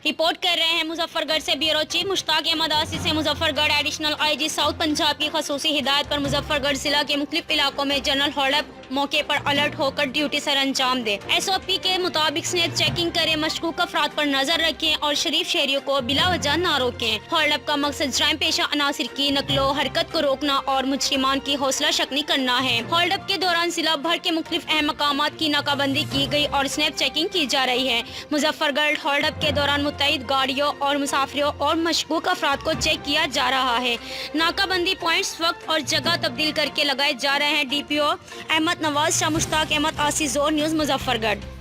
Report कर रहे हैं मुजफ्फरगढ़ से ब्यूरो चीफ मुश्ताक अहमद आसी से Muzaffargarh additional IG south Punjab की खसूसी हिदायत पर मुजफ्फरगढ़ जिला के मुख्तलिफ इलाकों में जनरल होल्डअप मौके पर अलर्ट होकर ड्यूटी सर अंजाम दे। SOP के मुताबिक स्नेक चेकिंग करें, मशकूक अफराद पर नजर रखें और शरीफ शहरियों को बिला वजह न रोकें। होल्डअप का मकसद जराइम पेशा अनासिर की नकलो हरकत को रोकना और मुजरिमान की हौसला शक्नी करना है। होल्डअप के दौरान जिला भर के मुख्तलिफ अहम मकामात की नाकाबंदी की गई और स्नैप चेकिंग की जा रही है। मुजफ्फरगढ़ होल्डअप के दौरान मुतैद गाड़ियों और मुसाफिरों और मशकूक अफराद को चेक किया जा रहा है। नाकाबंदी पॉइंट्स वक्त और जगह तब्दील करके लगाए जा रहे हैं। DPO अहमद नवाज शाह मुश्ताक अहमद आसी जोर न्यूज़ मुजफ्फरगढ़।